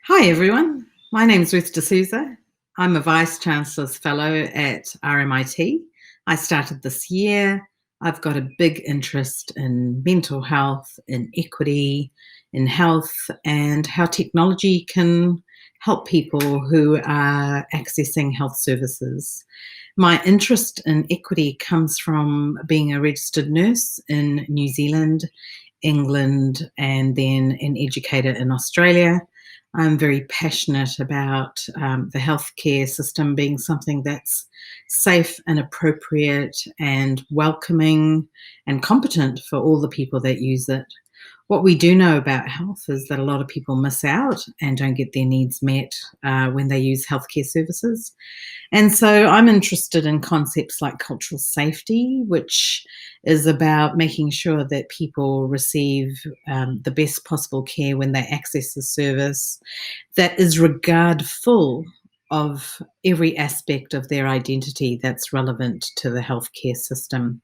Hi everyone, my name is Ruth De Souza. I'm a Vice Chancellor's Fellow at RMIT. I started this year. I've got a big interest in mental health, in equity, in health, and how technology can help people who are accessing health services. My interest in equity comes from being a registered nurse in New Zealand, England, and then an educator in Australia. I'm very passionate about the healthcare system being something that's safe and appropriate and welcoming and competent for all the people that use it. What we do know about health is that a lot of people miss out and don't get their needs met when they use healthcare services. And so I'm interested in concepts like cultural safety, which is about making sure that people receive the best possible care when they access the service that is regardful of every aspect of their identity that's relevant to the healthcare system.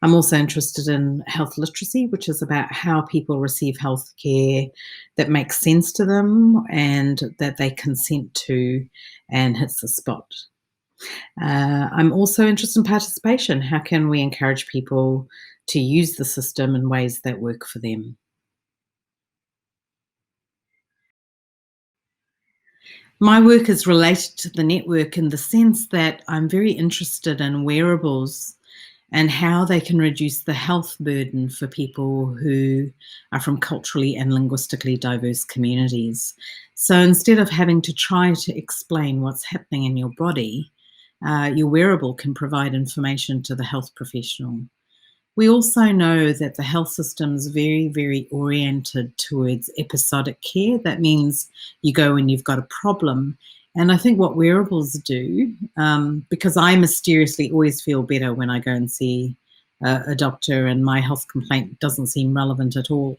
I'm also interested in health literacy, which is about how people receive healthcare that makes sense to them and that they consent to and hits the spot. I'm also interested in participation. How can we encourage people to use the system in ways that work for them? My work is related to the network in the sense that I'm very interested in wearables and how they can reduce the health burden for people who are from culturally and linguistically diverse communities. So instead of having to try to explain what's happening in your body, your wearable can provide information to the health professional. We also know that the health system is very, very oriented towards episodic care. That means you go when you've got a problem. And I think what wearables do, because I mysteriously always feel better when I go and see a doctor and my health complaint doesn't seem relevant at all.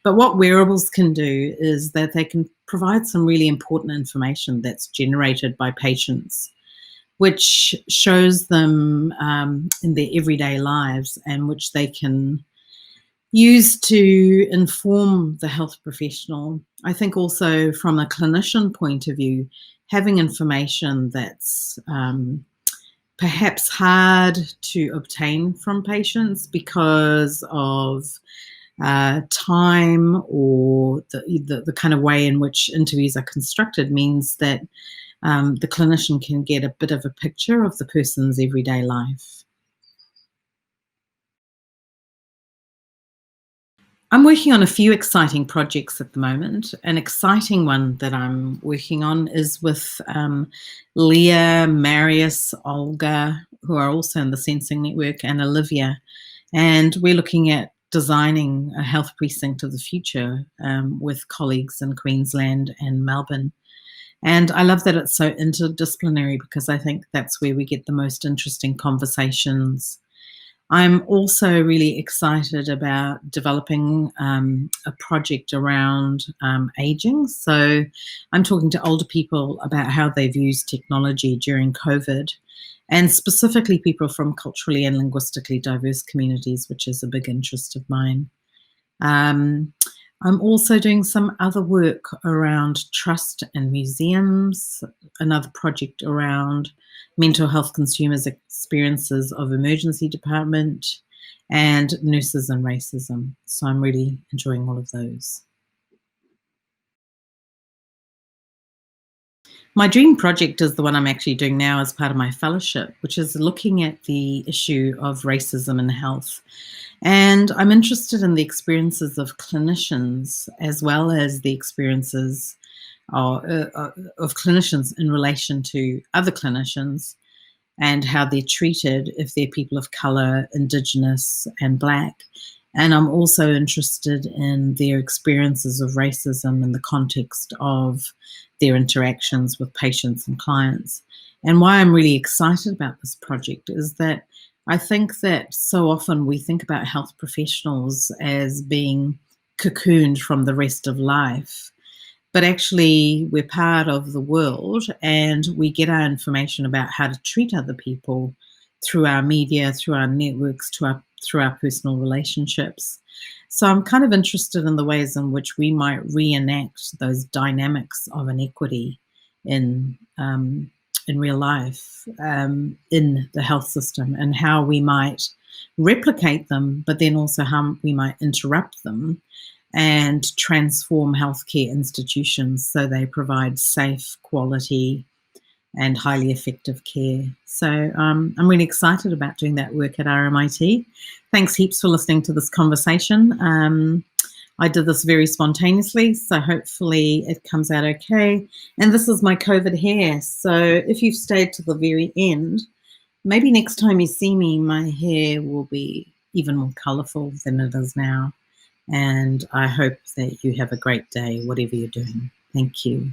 But what wearables can do is that they can provide some really important information that's generated by patients, which shows them in their everyday lives and which they can use to inform the health professional. I think also from a clinician point of view, having information that's perhaps hard to obtain from patients because of time or the kind of way in which interviews are constructed means that the clinician can get a bit of a picture of the person's everyday life. I'm working on a few exciting projects at the moment. An exciting one that I'm working on is with Leah, Marius, Olga, who are also in the Sensing Network, and Olivia. And we're looking at designing a health precinct of the future with colleagues in Queensland and Melbourne. And I love that it's so interdisciplinary because I think that's where we get the most interesting conversations. I'm also really excited about developing a project around aging. So I'm talking to older people about how they've used technology during COVID, and specifically people from culturally and linguistically diverse communities, which is a big interest of mine. Um, I'm also doing some other work around trust and museums, another project around mental health consumers' experiences of emergency department, and nurses and racism. So I'm really enjoying all of those. My dream project is the one I'm actually doing now as part of my fellowship, which is looking at the issue of racism in health. And I'm interested in the experiences of clinicians as well as the experiences of clinicians in relation to other clinicians and how they're treated if they're people of colour, Indigenous and Black. And I'm also interested in their experiences of racism in the context of their interactions with patients and clients. And why I'm really excited about this project is that I think that so often we think about health professionals as being cocooned from the rest of life, but actually we're part of the world and we get our information about how to treat other people through our media, through our networks, through our personal relationships. So I'm kind of interested in the ways in which we might reenact those dynamics of inequity in real life, in the health system, and how we might replicate them, but then also how we might interrupt them and transform healthcare institutions so they provide safe, quality, and highly effective care. So I'm really excited about doing that work at RMIT. Thanks heaps for listening to this conversation. I did this very spontaneously, so hopefully it comes out okay. And this is my COVID hair. So if you've stayed to the very end, maybe next time you see me, my hair will be even more colourful than it is now. And I hope that you have a great day, whatever you're doing. Thank you.